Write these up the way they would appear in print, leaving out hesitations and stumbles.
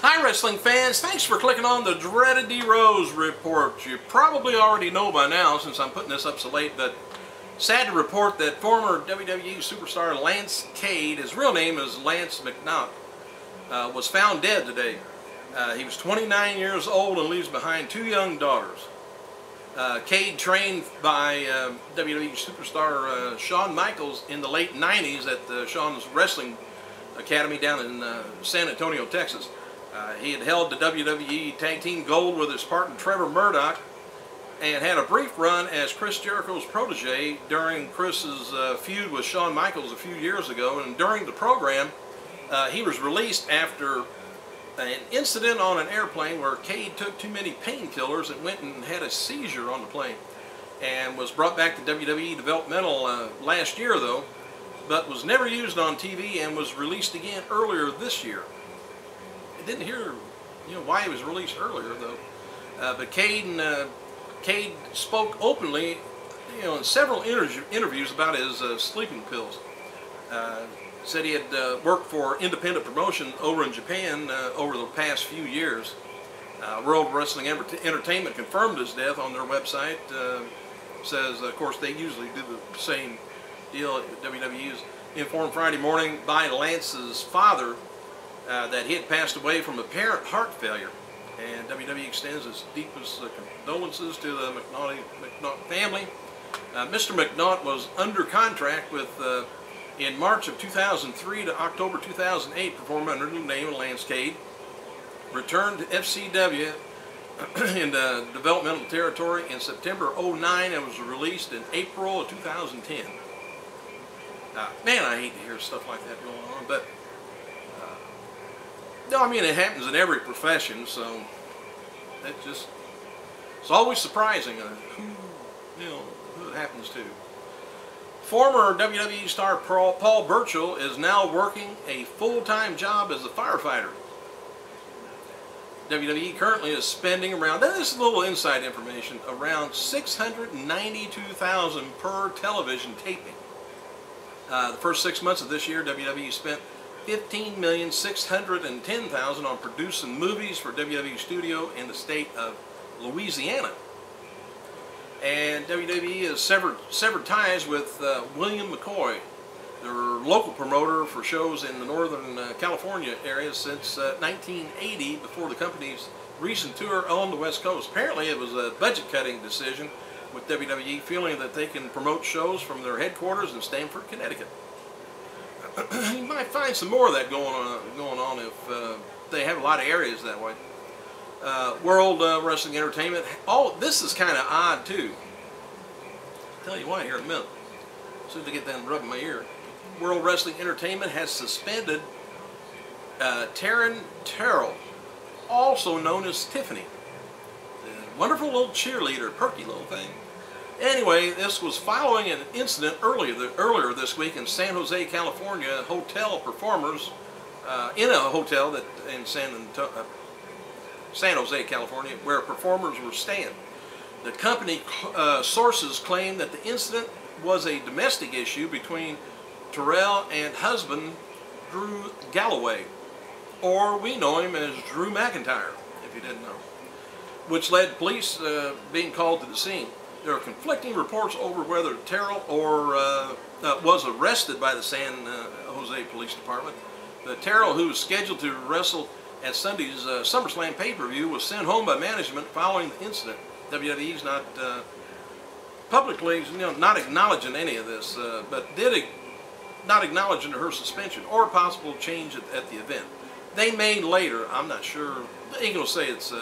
Hi wrestling fans, thanks for clicking on the dreaded D Rose report. You probably already know by now since I'm putting this up so late, but sad to report that former WWE superstar Lance CADE, his real name is Lance McNaught, was found dead today. He was 29 years old and leaves behind two young daughters. CADE trained by WWE superstar Shawn Michaels in the late 90s at the Shawn's Wrestling Academy down in San Antonio, Texas. He had held the WWE Tag Team Gold with his partner Trevor Murdoch and had a brief run as Chris Jericho's protege during Chris's feud with Shawn Michaels a few years ago. And during the program, he was released after an incident on an airplane where CADE took too many painkillers and went and had a seizure on the plane, and was brought back to WWE Developmental last year though, but was never used on TV and was released again earlier this year. I didn't hear why he was released earlier though, but CADE spoke openly in several interviews about his sleeping pills. Said he had worked for independent promotion over in Japan over the past few years. World Wrestling Entertainment confirmed his death on their website. Says, of course, they usually do the same deal. WWE's informed Friday morning by Lance's father that he had passed away from apparent heart failure. And WWE extends its deepest condolences to the McNaught family. Mr. McNaught was under contract with in March of 2003 to October 2008, performed under the name of Lance CADE, returned to FCW in the developmental territory in September '09 and was released in April of 2010. Man, I hate to hear stuff like that going on, but no, I mean it happens in every profession, so it's always surprising who it happens to. Former WWE star Paul Burchell is now working a full-time job as a firefighter. WWE currently is spending around, this is a little inside information, around $692,000 per television taping. The first 6 months of this year, WWE spent $15,610,000 on producing movies for WWE Studio in the state of Louisiana. And WWE has severed ties with William McCoy, their local promoter for shows in the Northern California area since 1980, before the company's recent tour on the West Coast. Apparently it was a budget-cutting decision, with WWE feeling that they can promote shows from their headquarters in Stamford, Connecticut. You might find some more of that going on if they have a lot of areas that way. World Wrestling Entertainment. This is kind of odd too. I'll tell you why here in a minute. As soon as I get that rubbing my ear. World Wrestling Entertainment has suspended Taryn Terrell, also known as Tiffany. The wonderful little cheerleader, perky little thing. Anyway, this was following an incident earlier this week in San Jose, California. Hotel performers in a hotel that in San Jose, California, where performers were staying. The company sources claim that the incident was a domestic issue between Terrell and husband Drew Galloway, or we know him as Drew McIntyre, if you didn't know, which led to police being called to the scene. There are conflicting reports over whether Terrell was arrested by the San Jose Police Department. The Terrell, who was scheduled to wrestle at Sunday's SummerSlam pay-per-view, was sent home by management following the incident. WWE's not publicly, not acknowledging any of this, but not acknowledging her suspension or possible change at the event. They may later, I'm not sure, they ain't gonna say it's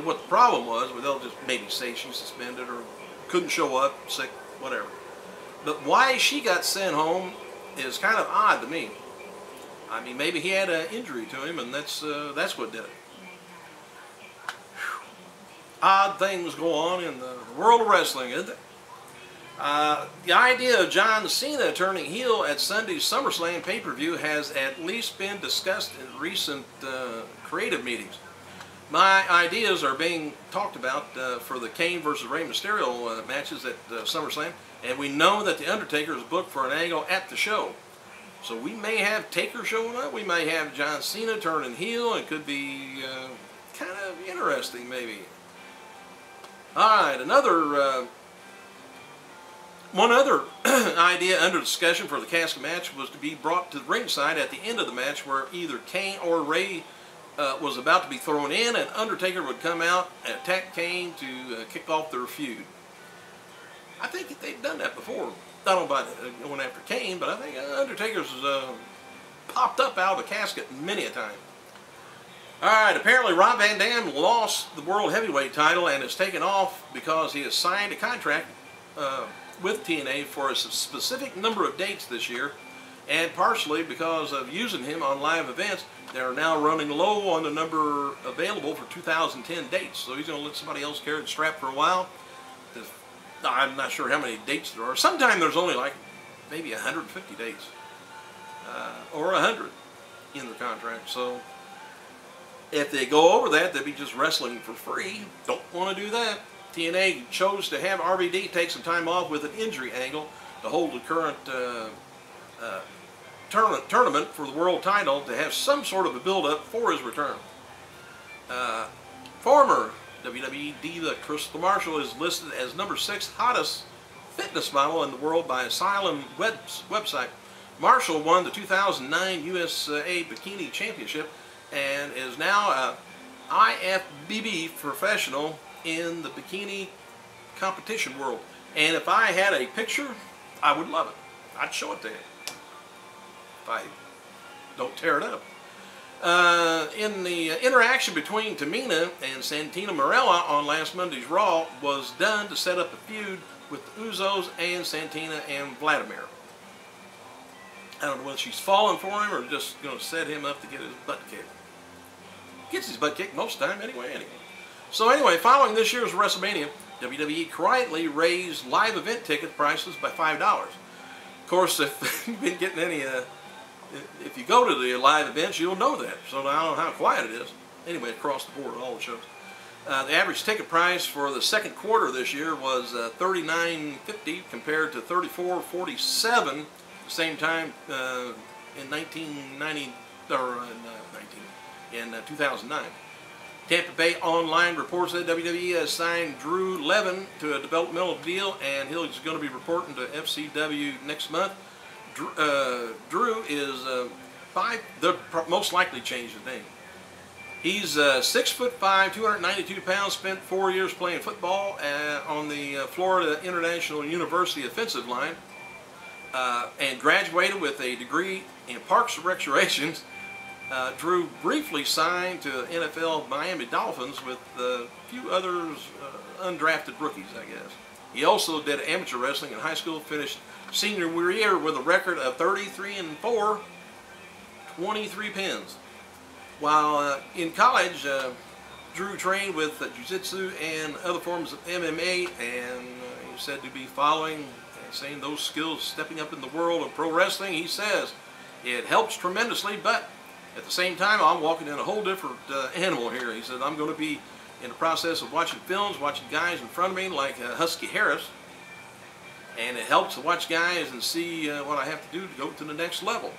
what the problem was, but they'll just maybe say she's suspended or couldn't show up, sick, whatever. But why she got sent home is kind of odd to me. I mean, maybe he had an injury to him, and that's what did it. Whew. Odd things go on in the world of wrestling, isn't it? The idea of John Cena turning heel at Sunday's SummerSlam pay-per-view has at least been discussed in recent creative meetings. My ideas are being talked about for the Kane versus Rey Mysterio matches at SummerSlam, and we know that The Undertaker is booked for an angle at the show. So we may have Taker showing up. We may have John Cena turning heel. It could be kind of interesting, maybe. All right, one other idea under discussion for the casket match was to be brought to the ringside at the end of the match, where either Kane or Ray was about to be thrown in, and Undertaker would come out and attack Kane to kick off their feud. I think they've done that before. I don't know about going after Kane, but I think Undertaker's popped up out of the casket many a time. Alright, apparently Rob Van Dam lost the World Heavyweight title and is taken off because he has signed a contract with TNA for a specific number of dates this year, and partially because of using him on live events. They're now running low on the number available for 2010 dates, so he's going to let somebody else carry the strap for a while. I'm not sure how many dates there are. Sometimes there's only like maybe 150 dates or 100 in the contract. So if they go over that, they'll be just wrestling for free. Don't want to do that. TNA chose to have RVD take some time off with an injury angle to hold the current tournament for the world title, to have some sort of a build-up for his return. Former WWE diva Crystal Marshall is listed as #6 hottest fitness model in the world by Asylum website. Marshall won the 2009 USA Bikini Championship and is now a IFBB professional in the bikini competition world. And if I had a picture, I would love it. I'd show it to you if I don't tear it up. In the interaction between Tamina and Santina Marella on last Monday's Raw was done to set up a feud with the Usos and Santina and Vladimir. I don't know whether she's falling for him or just going to set him up to get his butt kicked. Gets his butt kicked most of the time anyway. So anyway, following this year's WrestleMania, WWE quietly raised live event ticket prices by $5. Of course, if you've been getting any if you go to the live events, you'll know that. So I don't know how quiet it is. Anyway, across the board, all the shows. The average ticket price for the second quarter this year was $39.50 compared to $34.47 the same time in 2009. Tampa Bay Online reports that WWE has signed Drew Levin to a developmental deal, and he's going to be reporting to FCW next month. Drew is they'll most likely change his name. He's 6'5", 292 pounds, spent 4 years playing football on the Florida International University offensive line, and graduated with a degree in Parks and Recreations. Drew briefly signed to NFL Miami Dolphins with a few others undrafted rookies, I guess. He also did amateur wrestling in high school, finished senior year with a record of 33-4, 23 pins. While in college, Drew trained with jiu-jitsu and other forms of MMA, and he's said to be following and saying those skills stepping up in the world of pro wrestling. He says it helps tremendously, but at the same time, I'm walking in a whole different animal here. He said, I'm going to be in the process of watching films, watching guys in front of me like Husky Harris, and it helps to watch guys and see what I have to do to go to the next level.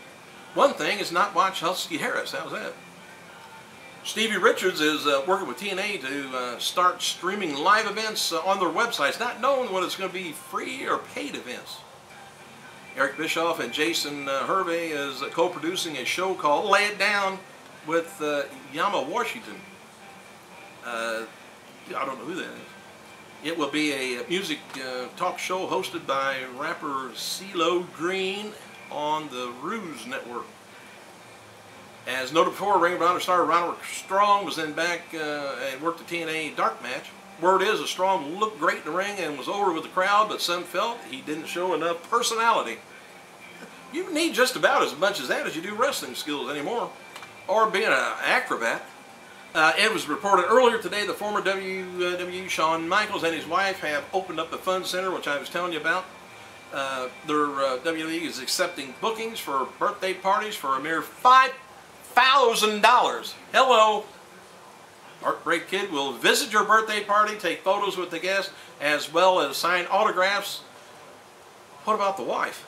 One thing is not watch Husky Harris. How's that? Stevie Richards is working with TNA to start streaming live events on their websites, not knowing whether it's going to be free or paid events. Eric Bischoff and Jason Hervey is co-producing a show called Lay It Down with Yama Washington. I don't know who that is. It will be a music talk show hosted by rapper CeeLo Green on the Ruse Network. As noted before, Ring of Honor star Roderick Strong was then back and worked the TNA Dark Match. Word is that Strong looked great in the ring and was over with the crowd, but some felt he didn't show enough personality. You need just about as much as that as you do wrestling skills anymore, or being an acrobat. It was reported earlier today that former WWE Shawn Michaels and his wife have opened up the fun center, which I was telling you about. Their WWE is accepting bookings for birthday parties for a mere $5,000. Hello! Heartbreak Kid will visit your birthday party, take photos with the guests, as well as sign autographs. What about the wife?